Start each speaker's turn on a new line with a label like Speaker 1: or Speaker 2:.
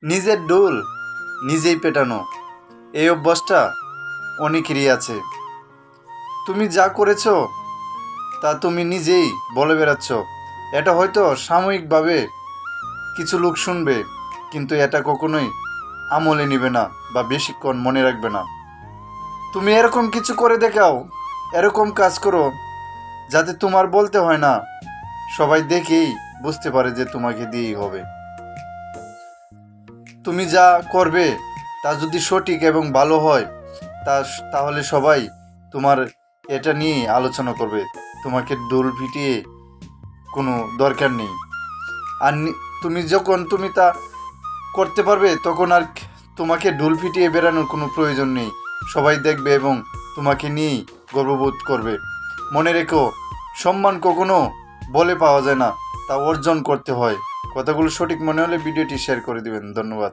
Speaker 1: নিজের ডুল নিজেই পেটানো এই অভ্যাসটা অনেকেরই আছে। তুমি যা করেছো তা তুমি নিজেই বলে বেড়াচ্ছ। এটা হয়তো সাময়িকভাবে কিছু লোক শুনবে, কিন্তু এটা কখনোই আমলে নিবে না বা বেশিক্ষণ মনে রাখবে না। তুমি এরকম কিছু করে দেখাও, এরকম কাজ করো যাতে তোমার বলতে হয় না, সবাই দেখেই বুঝতে পারে যে তোমাকে দিয়েই হবে। তুমি যা করবে তা যদি সঠিক এবং ভালো হয় তাহলে সবাই তোমার এটা নিয়ে আলোচনা করবে। তোমাকে ডোল পিটিয়ে কোনো দরকার নেই। আর তুমি তা করতে পারবে তখন আর তোমাকে ডোল পিটিয়ে বেড়ানোর কোনো প্রয়োজন নেই। সবাই দেখবে এবং তোমাকে নিয়েই গর্ববোধ করবে। মনে রেখো, সম্মান কখনো বলে পাওয়া যায় না, তা অর্জন করতে হয়। কথাগুলো সঠিক মনে হলে ভিডিওটি শেয়ার করে দিবেন। ধন্যবাদ।